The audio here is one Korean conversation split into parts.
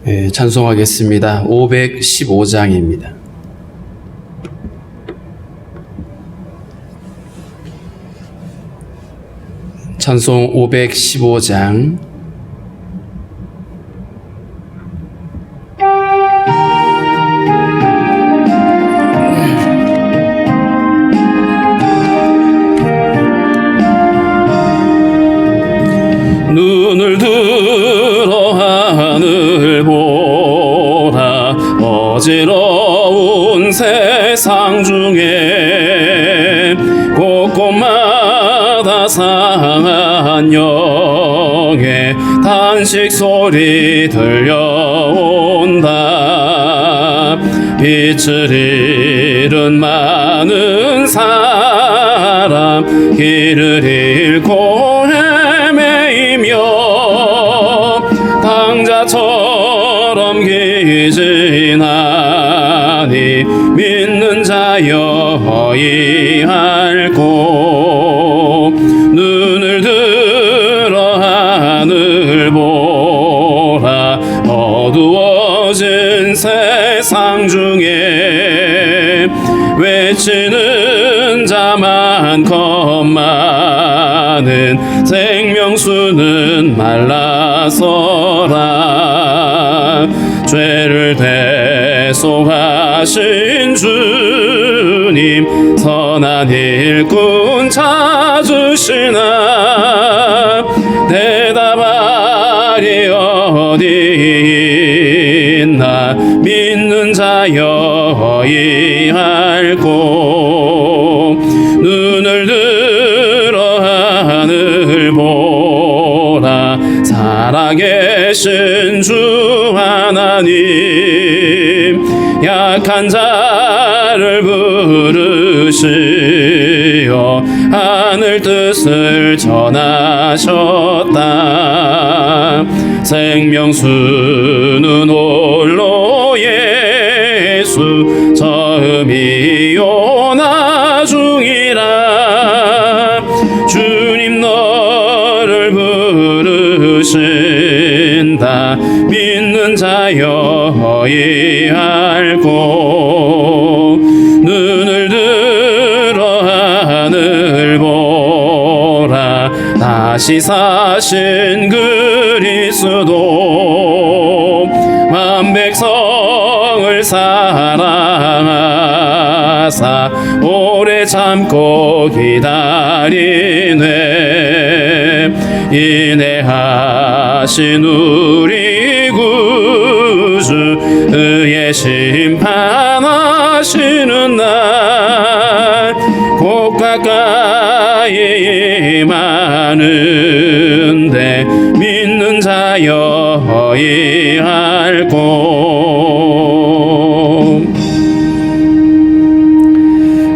찬송하겠습니다. 515장입니다. 찬송 515장. 눈을 들어 하늘 보라. 어지러운 세상 중에 곳곳마다 상한 영의 탄식 소리 들려온다. 빛을 잃은 많은 사람, 길을 잃고 당자처럼 기진하니 믿는 자여 어이할꼬. 눈을 들어 하늘 보라. 어두워진 세상 중에 외치는 자만 겁많은 생명수는 말라서라. 죄를 대속하신 주님, 선한 일꾼 찾으시나. 대답하리 어디 있나. 믿는 자여 어이할꼬. 눈을 들어 하늘 보라. 살아계신 주 하나님, 약한 자를 부르시어 하늘 뜻을 전하셨다. 생명수는 홀로 예수, 처음이요 나중이라. 주님 너를 부르신다. 믿는 자여 어이할꼬. 눈을 들어 하늘 보라. 다시 사신 그리스도, 만 백성을 사랑하사 오래 참고 기다리네. 인내하신 우리 구주, 의의 심판하시는 날 곧 가까이 임하는데 믿는 자여 어이할꼬.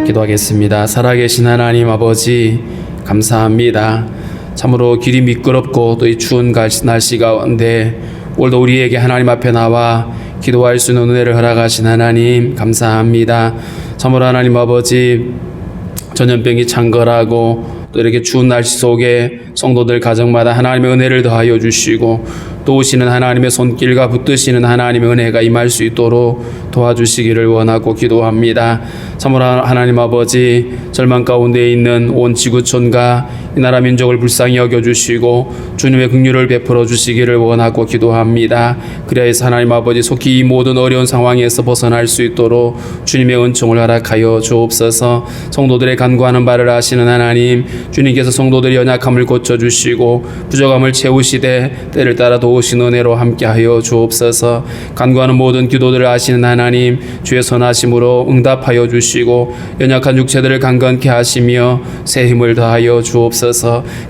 기도하겠습니다. 살아계신 하나님 아버지, 감사합니다. 참으로 길이 미끄럽고 또 이 추운 날씨 가운데 오늘도 우리에게 하나님 앞에 나와 기도할 수 있는 은혜를 허락하신 하나님 감사합니다. 참으로 하나님 아버지, 전염병이 창궐하고 또 이렇게 추운 날씨 속에 성도들 가정마다 하나님의 은혜를 더하여 주시고 또 오시는 하나님의 손길과 붙드시는 하나님의 은혜가 임할 수 있도록 도와주시기를 원하고 기도합니다. 참으로 하나님 아버지, 절망 가운데 있는 온 지구촌과 이 나라 민족을 불쌍히 여겨주시고 주님의 긍휼을 베풀어 주시기를 원하고 기도합니다. 그리하여서 하나님 아버지, 속히 이 모든 어려운 상황에서 벗어날 수 있도록 주님의 은총을 허락하여 주옵소서. 성도들의 간구하는 바를 아시는 하나님, 주님께서 성도들의 연약함을 고쳐주시고 부족함을 채우시되 때를 따라 도우신 은혜로 함께하여 주옵소서. 간구하는 모든 기도들을 아시는 하나님, 주의 선하심으로 응답하여 주시고 연약한 육체들을 강건케 하시며 새 힘을 더하여 주옵소서.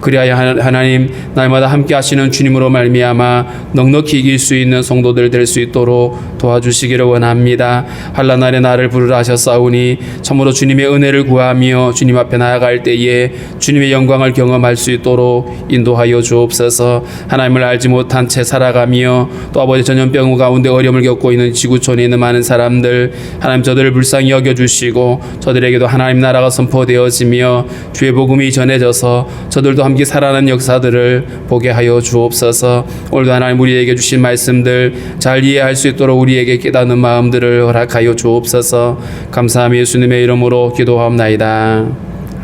그리하여 하나님, 날마다 함께 하시는 주님으로 말미암아 넉넉히 이길 수 있는 성도들 될 수 있도록 도와주시기를 원합니다. 환난날에 나를 부르라 하셨사오니 참으로 주님의 은혜를 구하며 주님 앞에 나아갈 때에 주님의 영광을 경험할 수 있도록 인도하여 주옵소서. 하나님을 알지 못한 채 살아가며 또 아버지 전염병 가운데 어려움을 겪고 있는 지구촌에 있는 많은 있는 사람들 하나님 저들을 불쌍히 여겨주시고 저들에게도 하나님 나라가 선포되어지며 주의 복음이 전해져서 저들도 함께 살아나는 역사들을 보게 하여 주옵소서. 오늘도 하나님 우리에게 주신 말씀들 잘 이해할 수 있도록 우리에게 깨닫는 마음들을 허락하여 주옵소서. 감사하며 예수님의 이름으로 기도하옵나이다.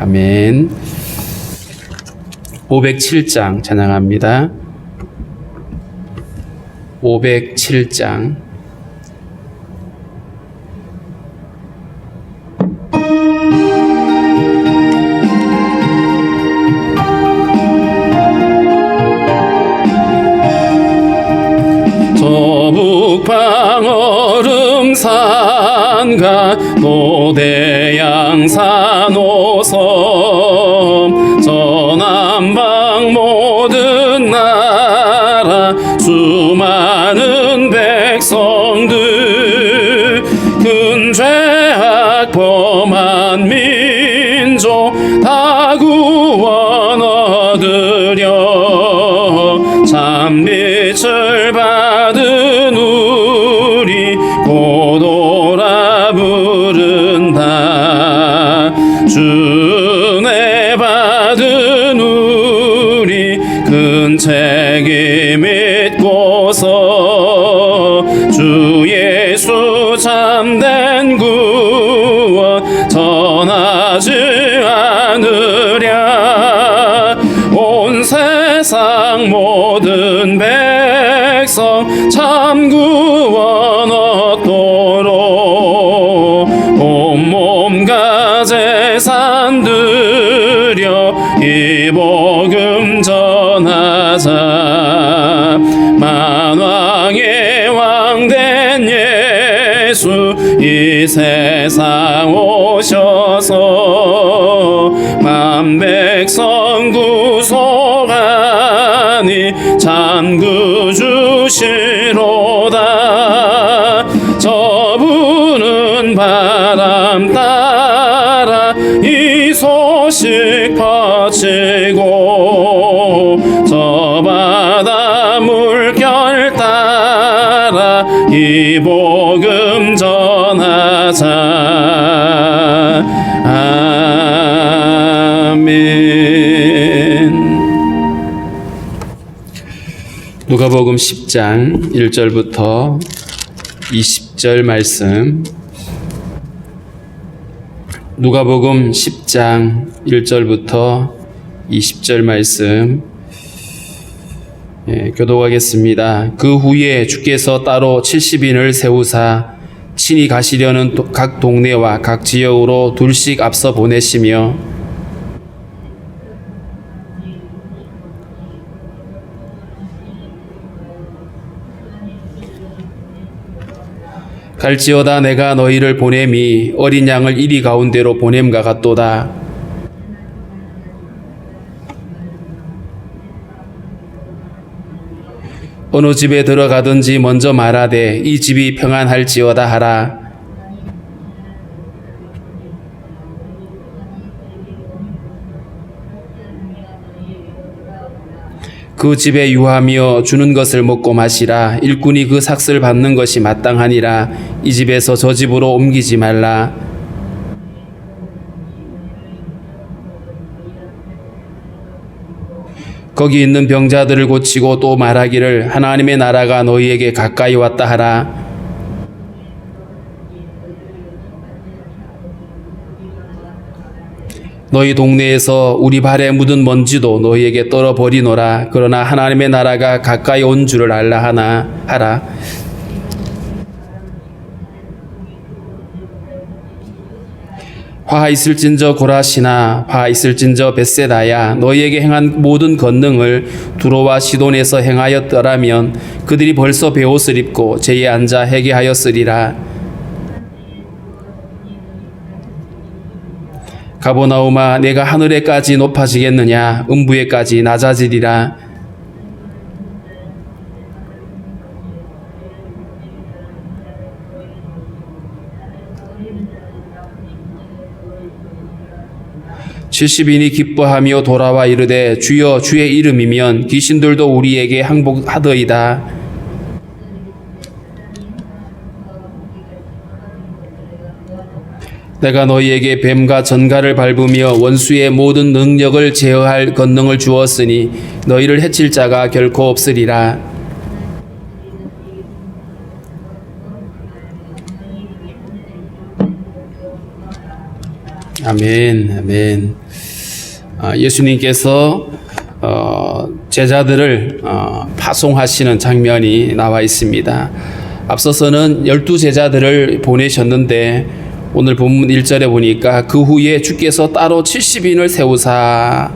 아멘. 507장 찬양합니다. 507장. 저북방 얼음산과 노대양산 오섬 저남방 모든 나라 수많은 백성들 큰 죄악 범한 민족 다 구원 얻으려 참빛을 받은 우리 고도라 부른다. 주내 받은 우리 큰 책임 믿고서 주 예수 참된 구원 전하지 않으랴. 온 세상 모든 백성 참 구원 얻도록 온몸과 재산 드려 이 복음 전하자. 만왕의 왕된 예수 이 세상 오셔서 만백성 구속하니 참 구주시로다. 저부는 바람 따라 이 소식 퍼지고 저 바다 물결 따라 이 복음 전하자. 아멘. 누가복음 10장 1절부터 20절 말씀. 누가복음 10장 1절부터 20절 말씀 교독하겠습니다. 그 후에 주께서 따로 70인을 세우사 친히 가시려는 각 동네와 각 지역으로 둘씩 앞서 보내시며 갈지어다 내가 너희를 보냄이 어린 양을 이리 가운데로 보냄과 같도다. 어느 집에 들어가든지 먼저 말하되 이 집이 평안할지어다 하라. 그 집에 유하며 주는 것을 먹고 마시라. 일꾼이 그 삭슬 받는 것이 마땅하니라. 이 집에서 저 집으로 옮기지 말라. 거기 있는 병자들을 고치고 또 말하기를 하나님의 나라가 너희에게 가까이 왔다 하라. 너희 동네에서 우리 발에 묻은 먼지도 너희에게 떨어버리노라. 그러나 하나님의 나라가 가까이 온 줄을 알라 하라. 화 있을진저 고라시나 화 있을진저 벳세다야 너희에게 행한 모든 권능을 두로와 시돈에서 행하였더라면 그들이 벌써 베옷을 입고 제에 앉아 회개하였으리라. 가버나움아 내가 하늘에까지 높아지겠느냐 음부에까지 낮아지리라. 칠십인이 기뻐하며 돌아와 이르되 주여 주의 이름이면 귀신들도 우리에게 항복하더이다. 내가 너희에게 뱀과 전갈을 밟으며 원수의 모든 능력을 제어할 권능을 주었으니 너희를 해칠 자가 결코 없으리라. 아멘, 아멘. 예수님께서 제자들을 파송하시는 장면이 나와 있습니다. 앞서서는 12제자들을 보내셨는데 오늘 본문 1절에 보니까 그 후에 주께서 따로 70인을 세우사,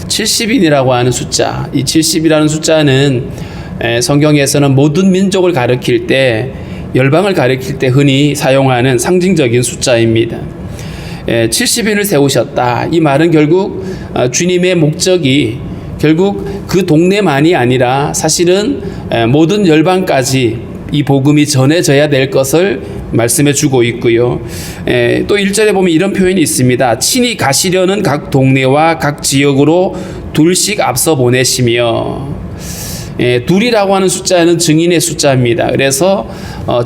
70인이라고 하는 숫자, 이 70이라는 숫자는 성경에서는 모든 민족을 가리킬 때, 열방을 가리킬 때 흔히 사용하는 상징적인 숫자입니다. 70인을 세우셨다. 이 말은 결국 주님의 목적이 결국 그 동네만이 아니라 사실은 모든 열방까지 이 복음이 전해져야 될 것을 말씀해 주고 있고요. 또 1절에 보면 이런 표현이 있습니다. 친히 가시려는 각 동네와 각 지역으로 둘씩 앞서 보내시며, 둘이라고 하는 숫자는 증인의 숫자입니다. 그래서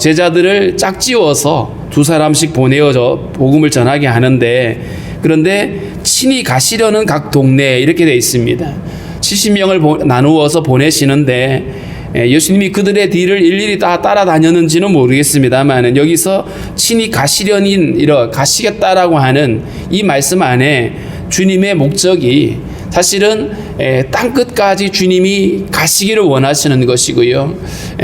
제자들을 짝지어서 두 사람씩 보내어져 복음을 전하게 하는데, 그런데 친히 가시려는 각 동네 이렇게 되어 있습니다. 70명을 나누어서 보내시는데 예수님이 그들의 뒤를 일일이 다 따라다녔는지는 모르겠습니다만 여기서 친히 가시겠다라고 하는 이 말씀 안에 주님의 목적이 사실은 땅끝까지 주님이 가시기를 원하시는 것이고요.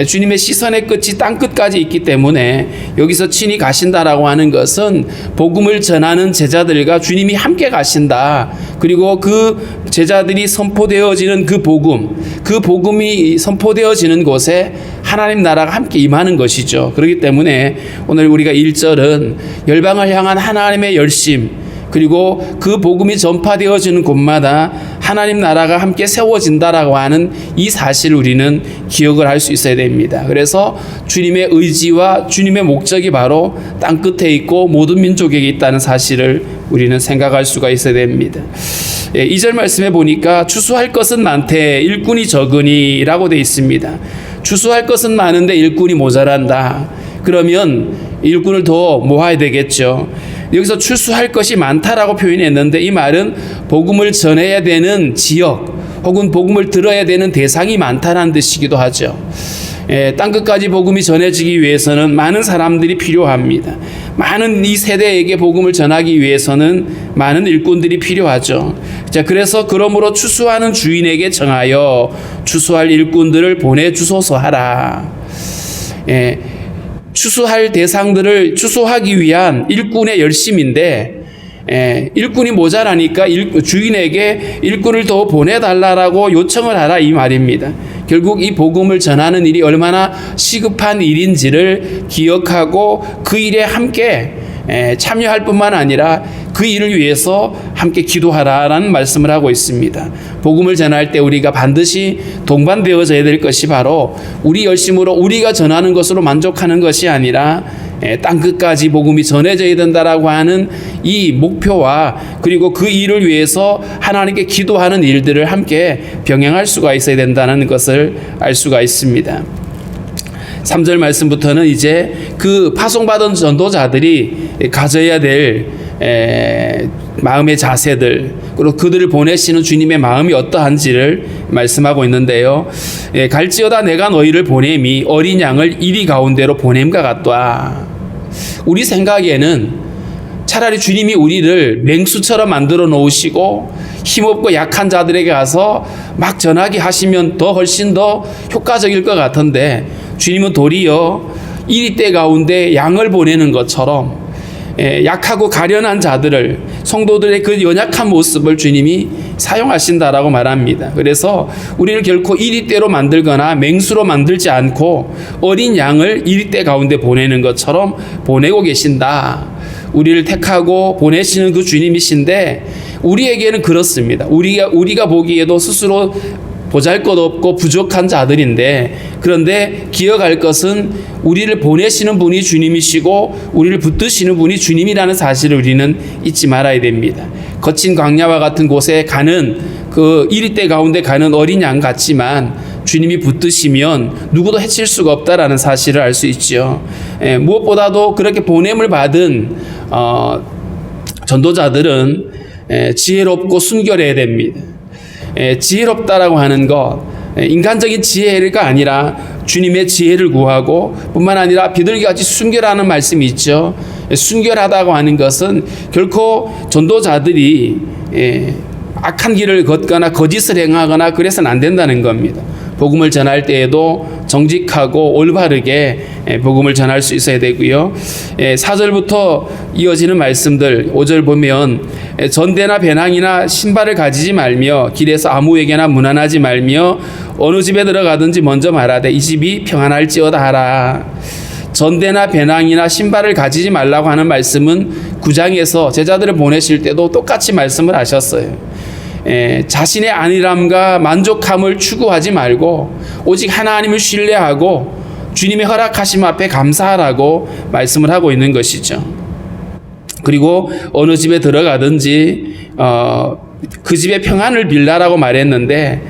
주님의 시선의 끝이 땅끝까지 있기 때문에 여기서 친히 가신다라고 하는 것은 복음을 전하는 제자들과 주님이 함께 가신다. 그리고 그 제자들이 선포되어지는 그 복음이 선포되어지는 곳에 하나님 나라가 함께 임하는 것이죠. 그렇기 때문에 오늘 우리가 1절은 열방을 향한 하나님의 열심, 그리고 그 복음이 전파되어지는 곳마다 하나님 나라가 함께 세워진다라고 하는 이 사실을 우리는 기억을 할 수 있어야 됩니다. 그래서 주님의 의지와 주님의 목적이 바로 땅끝에 있고 모든 민족에게 있다는 사실을 우리는 생각할 수가 있어야 됩니다. 2절 말씀에 보니까 추수할 것은 많되 일꾼이 적으니 라고 되어 있습니다. 추수할 것은 많은데 일꾼이 모자란다. 그러면 일꾼을 더 모아야 되겠죠. 여기서 추수할 것이 많다라고 표현했는데 이 말은 복음을 전해야 되는 지역 혹은 복음을 들어야 되는 대상이 많다는 뜻이기도 하죠. 땅끝까지 복음이 전해지기 위해서는 많은 사람들이 필요합니다. 많은 이 세대에게 복음을 전하기 위해서는 많은 일꾼들이 필요하죠. 자, 그래서 그러므로 추수하는 주인에게 정하여 추수할 일꾼들을 보내주소서 하라. 추수할 대상들을 추수하기 위한 일꾼의 열심인데 일꾼이 모자라니까 주인에게 일꾼을 더 보내달라고 요청을 하라 이 말입니다. 결국 이 복음을 전하는 일이 얼마나 시급한 일인지를 기억하고 그 일에 함께 참여할 뿐만 아니라 그 일을 위해서 함께 기도하라라는 말씀을 하고 있습니다. 복음을 전할 때 우리가 반드시 동반되어져야 될 것이 바로 우리 열심으로 우리가 전하는 것으로 만족하는 것이 아니라 땅끝까지 복음이 전해져야 된다라고 하는 이 목표와 그리고 그 일을 위해서 하나님께 기도하는 일들을 함께 병행할 수가 있어야 된다는 것을 알 수가 있습니다. 3절 말씀부터는 이제 그 파송받은 전도자들이 가져야 될 마음의 자세들, 그리고 그들을 보내시는 주님의 마음이 어떠한지를 말씀하고 있는데요. 갈지어다 내가 너희를 보냄이 어린 양을 이리 가운데로 보냄과 같다. 우리 생각에는 차라리 주님이 우리를 맹수처럼 만들어 놓으시고 힘없고 약한 자들에게 가서 막 전하게 하시면 훨씬 더 효과적일 것 같은데 주님은 도리어 이리때 가운데 양을 보내는 것처럼 약하고 가련한 자들을, 성도들의 그 연약한 모습을 주님이 사용하신다라고 말합니다. 그래서 우리를 결코 이리때로 만들거나 맹수로 만들지 않고 어린 양을 이리때 가운데 보내는 것처럼 보내고 계신다. 우리를 택하고 보내시는 그 주님이신데 우리에게는 그렇습니다. 우리가 보기에도 스스로 보잘것없고 부족한 자들인데, 그런데 기억할 것은 우리를 보내시는 분이 주님이시고 우리를 붙드시는 분이 주님이라는 사실을 우리는 잊지 말아야 됩니다. 거친 광야와 같은 곳에 가는 그 이리때 가운데 가는 어린 양 같지만 주님이 붙드시면 누구도 해칠 수가 없다라는 사실을 알 수 있죠. 무엇보다도 그렇게 보냄을 받은 전도자들은 지혜롭고 순결해야 됩니다. 지혜롭다라고 하는 것, 인간적인 지혜가 아니라 주님의 지혜를 구하고 뿐만 아니라 비둘기같이 순결하는 말씀이 있죠. 순결하다고 하는 것은 결코 전도자들이 악한 길을 걷거나 거짓을 행하거나 그래서는 안 된다는 겁니다. 복음을 전할 때에도 정직하고 올바르게 복음을 전할 수 있어야 되고요. 4절부터 이어지는 말씀들 5절 보면 전대나 배낭이나 신발을 가지지 말며 길에서 아무에게나 문안하지 말며 어느 집에 들어가든지 먼저 말하되 이 집이 평안할지어다 하라. 전대나 배낭이나 신발을 가지지 말라고 하는 말씀은 9장에서 제자들을 보내실 때도 똑같이 말씀을 하셨어요. 자신의 안일함과 만족함을 추구하지 말고 오직 하나님을 신뢰하고 주님의 허락하심 앞에 감사하라고 말씀을 하고 있는 것이죠. 그리고 어느 집에 들어가든지 그 집의 평안을 빌라라고 말했는데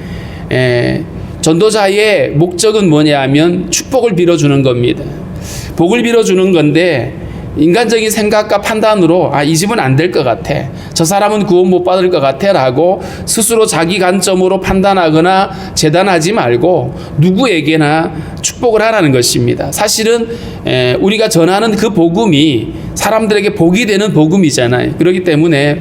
전도자의 목적은 뭐냐 하면 축복을 빌어주는 겁니다. 복을 빌어주는 건데 인간적인 생각과 판단으로 이 집은 안 될 것 같아, 저 사람은 구원 못 받을 것 같아 라고 스스로 자기 관점으로 판단하거나 재단하지 말고 누구에게나 축복을 하라는 것입니다. 사실은 우리가 전하는 그 복음이 사람들에게 복이 되는 복음이잖아요. 그렇기 때문에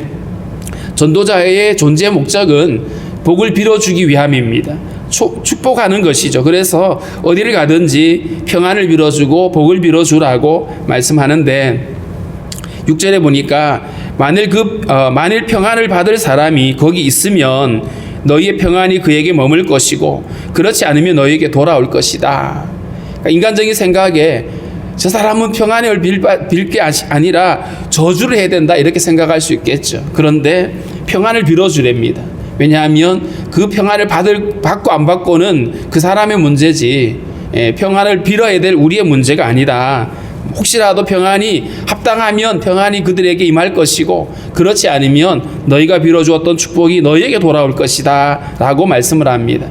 전도자의 존재 목적은 복을 빌어주기 위함입니다. 축복하는 것이죠. 그래서 어디를 가든지 평안을 빌어주고 복을 빌어주라고 말씀하는데 6절에 보니까 만일 평안을 받을 사람이 거기 있으면 너희의 평안이 그에게 머물 것이고 그렇지 않으면 너희에게 돌아올 것이다. 그러니까 인간적인 생각에 저 사람은 평안을 빌 게 아니라 저주를 해야 된다 이렇게 생각할 수 있겠죠. 그런데 평안을 빌어주랍니다. 왜냐하면 그 평안을 받고 안 받고는 그 사람의 문제지 평안을 빌어야 될 우리의 문제가 아니다. 혹시라도 평안이 합당하면 평안이 그들에게 임할 것이고 그렇지 않으면 너희가 빌어주었던 축복이 너희에게 돌아올 것이다 라고 말씀을 합니다.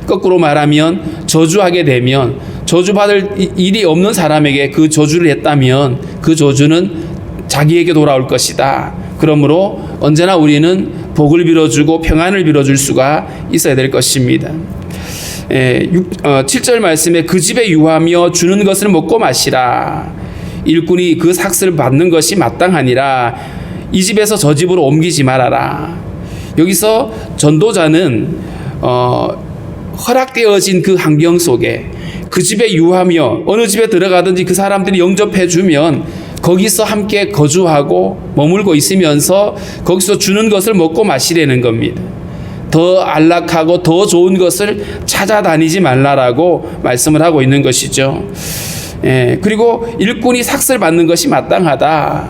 거꾸로 말하면 저주하게 되면 저주받을 일이 없는 사람에게 그 저주를 했다면 그 저주는 자기에게 돌아올 것이다. 그러므로 언제나 우리는 복을 빌어주고 평안을 빌어줄 수가 있어야 될 것입니다. 7절 말씀에 그 집에 유하며 주는 것을 먹고 마시라. 일꾼이 그 삭슬을 받는 것이 마땅하니라. 이 집에서 저 집으로 옮기지 말아라. 여기서 전도자는 허락되어진 그 환경 속에 그 집에 유하며 어느 집에 들어가든지 그 사람들이 영접해 주면 거기서 함께 거주하고 머물고 있으면서 거기서 주는 것을 먹고 마시라는 겁니다. 더 안락하고 더 좋은 것을 찾아다니지 말라라고 말씀을 하고 있는 것이죠. 그리고 일꾼이 삭슬 받는 것이 마땅하다.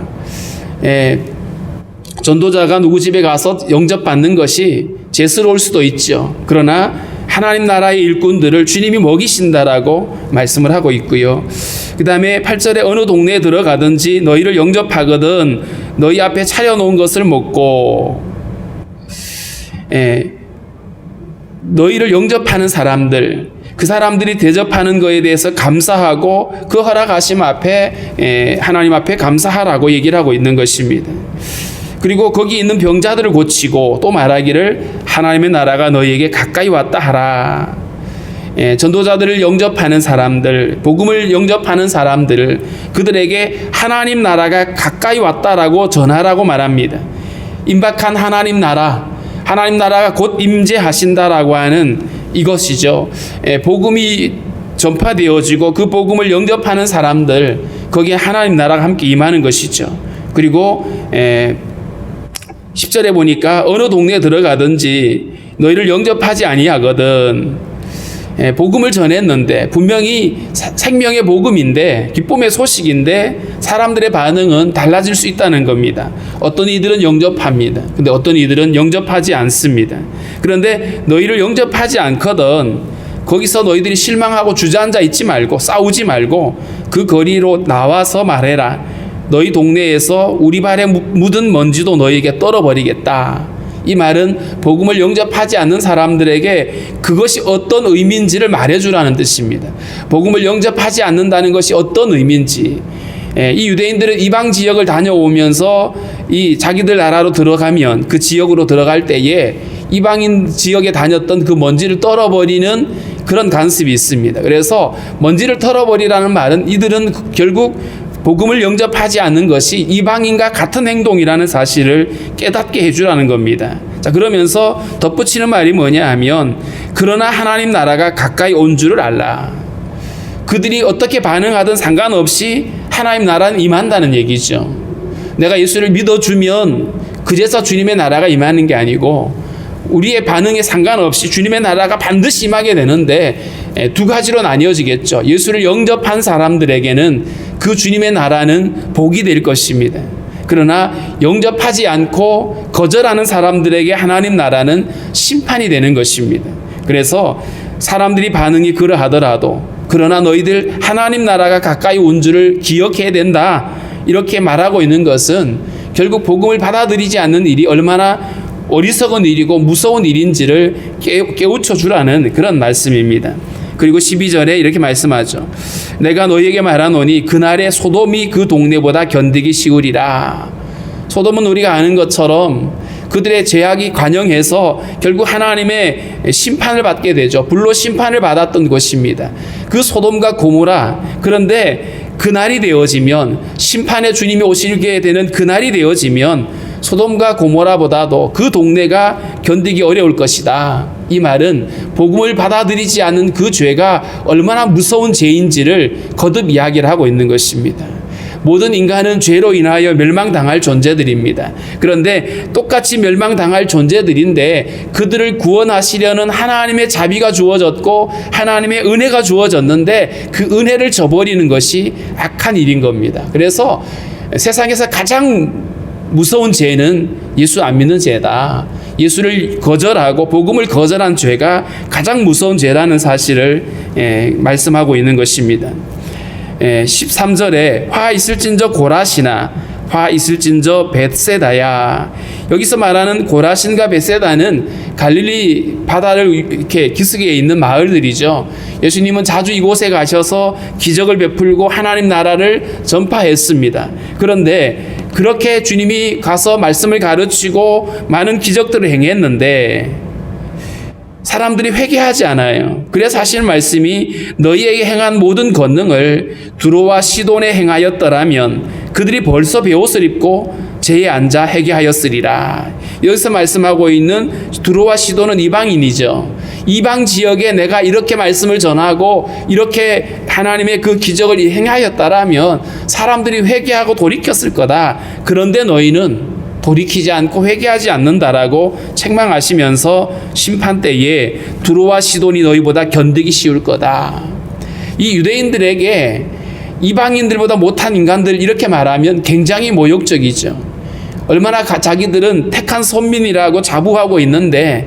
전도자가 누구 집에 가서 영접받는 것이 죄스러울 수도 있죠. 그러나 하나님 나라의 일꾼들을 주님이 먹이신다라고 말씀을 하고 있고요. 그 다음에 8절에 어느 동네에 들어가든지 너희를 영접하거든 너희 앞에 차려놓은 것을 먹고 너희를 영접하는 사람들, 그 사람들이 대접하는 것에 대해서 감사하고 그 허락하심 앞에 하나님 앞에 감사하라고 얘기를 하고 있는 것입니다. 그리고 거기 있는 병자들을 고치고 또 말하기를 하나님의 나라가 너희에게 가까이 왔다 하라. 전도자들을 영접하는 사람들, 복음을 영접하는 사람들, 그들에게 하나님 나라가 가까이 왔다라고 전하라고 말합니다. 임박한 하나님 나라가 곧 임재하신다라고 하는 이것이죠. 복음이 전파되어지고 그 복음을 영접하는 사람들, 거기에 하나님 나라가 함께 임하는 것이죠. 그리고 10절에 보니까 어느 동네에 들어가든지 너희를 영접하지 아니하거든. 복음을 전했는데 분명히 생명의 복음인데 기쁨의 소식인데 사람들의 반응은 달라질 수 있다는 겁니다. 어떤 이들은 영접합니다. 근데 어떤 이들은 영접하지 않습니다. 그런데 너희를 영접하지 않거든 거기서 너희들이 실망하고 주저앉아 있지 말고 싸우지 말고 그 거리로 나와서 말해라. 너희 동네에서 우리 발에 묻은 먼지도 너희에게 떨어버리겠다. 이 말은 복음을 영접하지 않는 사람들에게 그것이 어떤 의미인지를 말해주라는 뜻입니다. 복음을 영접하지 않는다는 것이 어떤 의미인지, 이 유대인들은 이방 지역을 다녀오면서 이 자기들 나라로 들어가면 그 지역으로 들어갈 때에 이방인 지역에 다녔던 그 먼지를 떨어버리는 그런 관습이 있습니다. 그래서 먼지를 털어버리라는 말은 이들은 결국 복음을 영접하지 않는 것이 이방인과 같은 행동이라는 사실을 깨닫게 해주라는 겁니다. 자, 그러면서 덧붙이는 말이 뭐냐 하면, 그러나 하나님 나라가 가까이 온 줄을 알라. 그들이 어떻게 반응하든 상관없이 하나님 나라는 임한다는 얘기죠. 내가 예수를 믿어주면 그래서 주님의 나라가 임하는 게 아니고, 우리의 반응에 상관없이 주님의 나라가 반드시 임하게 되는데, 두 가지로 나뉘어지겠죠. 예수를 영접한 사람들에게는 그 주님의 나라는 복이 될 것입니다. 그러나 영접하지 않고 거절하는 사람들에게 하나님 나라는 심판이 되는 것입니다. 그래서 사람들이 반응이 그러하더라도, 그러나 너희들 하나님 나라가 가까이 온 줄을 기억해야 된다, 이렇게 말하고 있는 것은 결국 복음을 받아들이지 않는 일이 얼마나 어리석은 일이고 무서운 일인지를 깨우쳐 주라는 그런 말씀입니다. 그리고 12절에 이렇게 말씀하죠. 내가 너희에게 말하노니 그날에 소돔이 그 동네보다 견디기 쉬우리라. 소돔은 우리가 아는 것처럼 그들의 죄악이 관영해서 결국 하나님의 심판을 받게 되죠. 불로 심판을 받았던 곳입니다. 그 소돔과 고모라. 그런데 그날이 되어지면, 심판의 주님이 오시게 되는 그날이 되어지면 소돔과 고모라보다도 그 동네가 견디기 어려울 것이다. 이 말은 복음을 받아들이지 않는 그 죄가 얼마나 무서운 죄인지를 거듭 이야기를 하고 있는 것입니다. 모든 인간은 죄로 인하여 멸망당할 존재들입니다. 그런데 똑같이 멸망당할 존재들인데 그들을 구원하시려는 하나님의 자비가 주어졌고 하나님의 은혜가 주어졌는데 그 은혜를 저버리는 것이 악한 일인 겁니다. 그래서 세상에서 가장 무서운 죄는 예수 안 믿는 죄다. 예수를 거절하고 복음을 거절한 죄가 가장 무서운 죄라는 사실을 말씀하고 있는 것입니다. 13절에 화 있을진저 고라시나 화 있을진저 벳세다야. 여기서 말하는 고라신과 벳세다는 갈릴리 바다를 이렇게 기슭에 있는 마을들이죠. 예수님은 자주 이곳에 가셔서 기적을 베풀고 하나님 나라를 전파했습니다. 그런데 그렇게 주님이 가서 말씀을 가르치고 많은 기적들을 행했는데 사람들이 회개하지 않아요. 그래서 하시는 말씀이 너희에게 행한 모든 권능을 두로와 시돈에 행하였더라면 그들이 벌써 베옷을 입고 제에 앉아 회개하였으리라. 여기서 말씀하고 있는 두로와 시돈은 이방인이죠. 이방 지역에 내가 이렇게 말씀을 전하고 이렇게 하나님의 그 기적을 행하였다라면 사람들이 회개하고 돌이켰을 거다. 그런데 너희는 돌이키지 않고 회개하지 않는다라고 책망하시면서 심판 때에 두로와 시돈이 너희보다 견디기 쉬울 거다. 이 유대인들에게 이방인들보다 못한 인간들 이렇게 말하면 굉장히 모욕적이죠. 얼마나 자기들은 택한 선민이라고 자부하고 있는데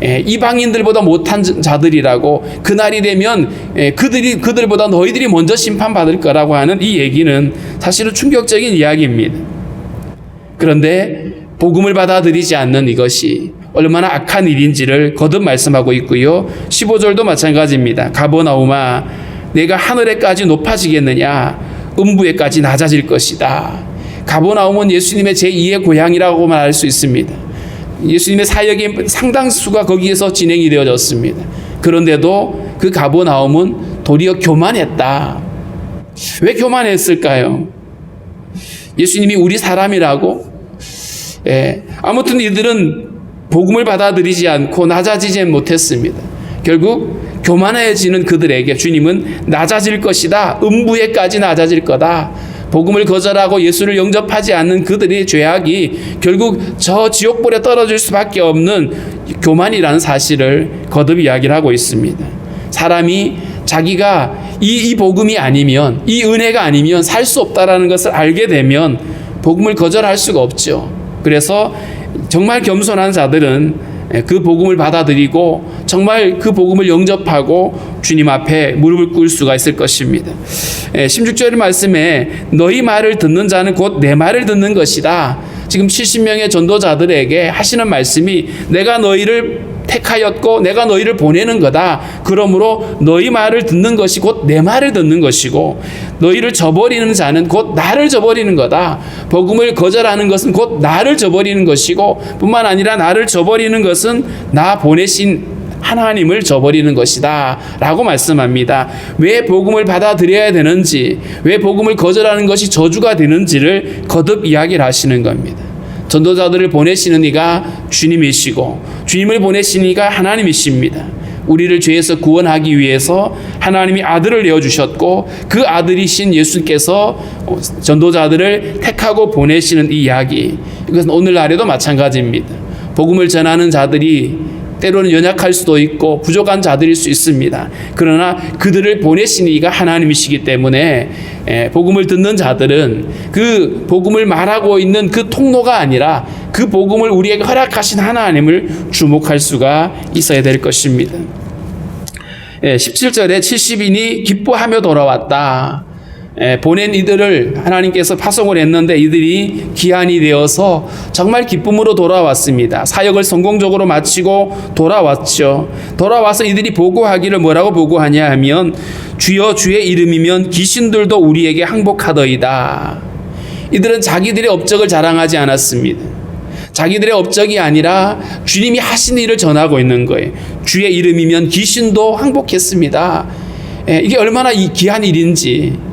이방인들보다 못한 자들이라고, 그날이 되면 그들보다 너희들이 먼저 심판받을 거라고 하는 이 얘기는 사실은 충격적인 이야기입니다. 그런데 복음을 받아들이지 않는 이것이 얼마나 악한 일인지를 거듭 말씀하고 있고요. 15절도 마찬가지입니다. 가버나움아 내가 하늘에까지 높아지겠느냐, 음부에까지 낮아질 것이다. 가버나움은 예수님의 제2의 고향이라고 말할 수 있습니다. 예수님의 사역의 상당수가 거기에서 진행이 되어졌습니다. 그런데도 그 가버나움은 도리어 교만했다. 왜 교만했을까요? 예수님이 우리 사람이라고? 아무튼 이들은 복음을 받아들이지 않고 낮아지지 못했습니다. 결국 교만해지는 그들에게 주님은 낮아질 것이다. 음부에까지 낮아질 거다. 복음을 거절하고 예수를 영접하지 않는 그들의 죄악이 결국 저 지옥불에 떨어질 수밖에 없는 교만이라는 사실을 거듭 이야기를 하고 있습니다. 사람이 자기가 이 복음이 아니면, 이 은혜가 아니면 살 수 없다라는 것을 알게 되면 복음을 거절할 수가 없죠. 그래서 정말 겸손한 자들은 그 복음을 받아들이고 정말 그 복음을 영접하고 주님 앞에 무릎을 꿇을 수가 있을 것입니다. 16절의 말씀에 너희 말을 듣는 자는 곧 내 말을 듣는 것이다. 지금 70명의 전도자들에게 하시는 말씀이 내가 너희를 택하였고 내가 너희를 보내는 거다. 그러므로 너희 말을 듣는 것이 곧 내 말을 듣는 것이고 너희를 저버리는 자는 곧 나를 저버리는 거다. 복음을 거절하는 것은 곧 나를 저버리는 것이고 뿐만 아니라 나를 저버리는 것은 나 보내신 하나님을 저버리는 것이다 라고 말씀합니다. 왜 복음을 받아들여야 되는지, 왜 복음을 거절하는 것이 저주가 되는지를 거듭 이야기를 하시는 겁니다. 전도자들을 보내시는 이가 주님이시고 주님을 보내시는 이가 하나님이십니다. 우리를 죄에서 구원하기 위해서 하나님이 아들을 내어주셨고 그 아들이신 예수께서 전도자들을 택하고 보내시는 이 이야기, 이것은 오늘날에도 마찬가지입니다. 복음을 전하는 자들이 때로는 연약할 수도 있고 부족한 자들일 수 있습니다. 그러나 그들을 보내신 이가 하나님이시기 때문에 복음을 듣는 자들은 그 복음을 말하고 있는 그 통로가 아니라 그 복음을 우리에게 허락하신 하나님을 주목할 수가 있어야 될 것입니다. 17절에 70인이 기뻐하며 돌아왔다. 보낸 이들을 하나님께서 파송을 했는데 이들이 기한이 되어서 정말 기쁨으로 돌아왔습니다. 사역을 성공적으로 마치고 돌아왔죠. 돌아와서 이들이 보고하기를 뭐라고 보고하냐 하면 주여 주의 이름이면 귀신들도 우리에게 항복하더이다. 이들은 자기들의 업적을 자랑하지 않았습니다. 자기들의 업적이 아니라 주님이 하신 일을 전하고 있는 거예요. 주의 이름이면 귀신도 항복했습니다. 이게 얼마나 귀한 일인지.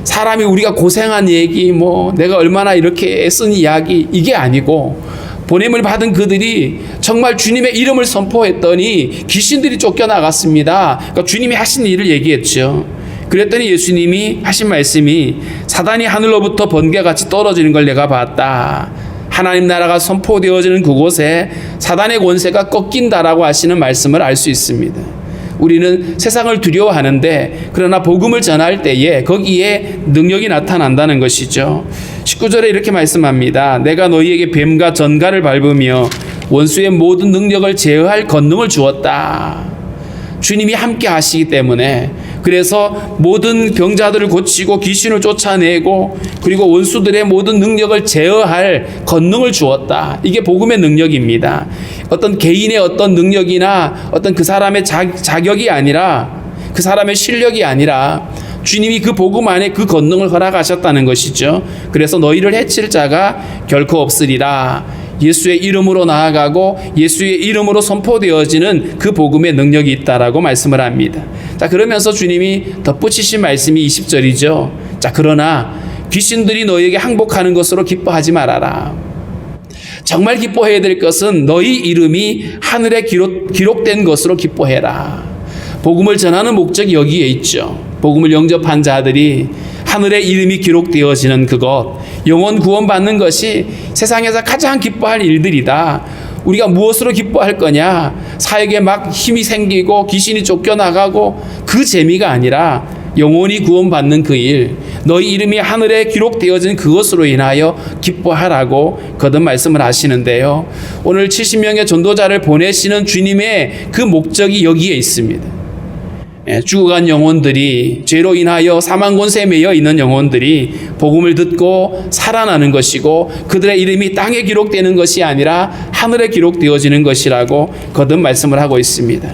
사람이 우리가 고생한 얘기, 내가 얼마나 이렇게 애쓴 이야기, 이게 아니고 보냄을 받은 그들이 정말 주님의 이름을 선포했더니 귀신들이 쫓겨나갔습니다. 그러니까 주님이 하신 일을 얘기했죠. 그랬더니 예수님이 하신 말씀이 사단이 하늘로부터 번개같이 떨어지는 걸 내가 봤다. 하나님 나라가 선포되어지는 그곳에 사단의 권세가 꺾인다라고 하시는 말씀을 알 수 있습니다. 우리는 세상을 두려워하는데 그러나 복음을 전할 때에 거기에 능력이 나타난다는 것이죠. 19절에 이렇게 말씀합니다. 내가 너희에게 뱀과 전갈을 밟으며 원수의 모든 능력을 제어할 권능을 주었다. 주님이 함께 하시기 때문에 그래서 모든 병자들을 고치고 귀신을 쫓아내고 그리고 원수들의 모든 능력을 제어할 권능을 주었다. 이게 복음의 능력입니다. 어떤 개인의 어떤 능력이나 어떤 그 사람의 자격이 아니라 그 사람의 실력이 아니라 주님이 그 복음 안에 그 권능을 허락하셨다는 것이죠. 그래서 너희를 해칠 자가 결코 없으리라. 예수의 이름으로 나아가고 예수의 이름으로 선포되어지는 그 복음의 능력이 있다라고 말씀을 합니다. 자, 그러면서 주님이 덧붙이신 말씀이 20절이죠. 자, 그러나 귀신들이 너희에게 항복하는 것으로 기뻐하지 말아라. 정말 기뻐해야 될 것은 너희 이름이 하늘에 기록된 것으로 기뻐해라. 복음을 전하는 목적이 여기에 있죠. 복음을 영접한 자들이 하늘의 이름이 기록되어지는 그것, 영혼 구원받는 것이 세상에서 가장 기뻐할 일들이다. 우리가 무엇으로 기뻐할 거냐? 사역에 막 힘이 생기고 귀신이 쫓겨나가고 그 재미가 아니라 영혼이 구원받는 그 일, 너희 이름이 하늘에 기록되어진 그것으로 인하여 기뻐하라고 거듭 말씀을 하시는데요. 오늘 70명의 전도자를 보내시는 주님의 그 목적이 여기에 있습니다. 죽어간 영혼들이, 죄로 인하여 사망 권세에 매여 있는 영혼들이 복음을 듣고 살아나는 것이고 그들의 이름이 땅에 기록되는 것이 아니라 하늘에 기록되어지는 것이라고 거듭 말씀을 하고 있습니다.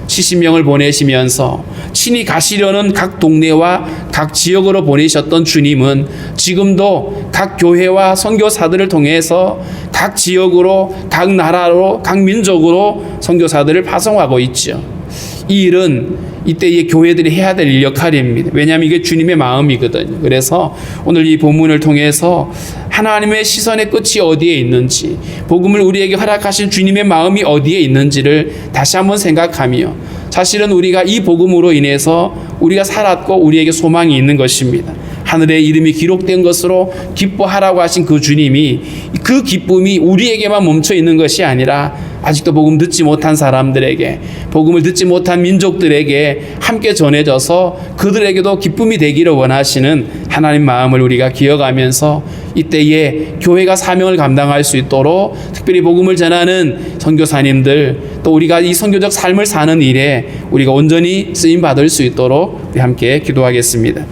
70명을 보내시면서 친히 가시려는 각 동네와 각 지역으로 보내셨던 주님은 지금도 각 교회와 선교사들을 통해서 각 지역으로, 각 나라로, 각 민족으로 선교사들을 파송하고 있죠. 이 일은 이때의 교회들이 해야 될 역할입니다. 왜냐하면 이게 주님의 마음이거든요. 그래서 오늘 이 본문을 통해서 하나님의 시선의 끝이 어디에 있는지, 복음을 우리에게 허락하신 주님의 마음이 어디에 있는지를 다시 한번 생각하며 사실은 우리가 이 복음으로 인해서 우리가 살았고 우리에게 소망이 있는 것입니다. 하늘의 이름이 기록된 것으로 기뻐하라고 하신 그 주님이 그 기쁨이 우리에게만 멈춰 있는 것이 아니라 아직도 복음 듣지 못한 사람들에게, 복음을 듣지 못한 민족들에게 함께 전해져서 그들에게도 기쁨이 되기를 원하시는 하나님 마음을 우리가 기억하면서 이때에 교회가 사명을 감당할 수 있도록 특별히 복음을 전하는 선교사님들, 또 우리가 이 선교적 삶을 사는 일에 우리가 온전히 쓰임 받을 수 있도록 우리 함께 기도하겠습니다.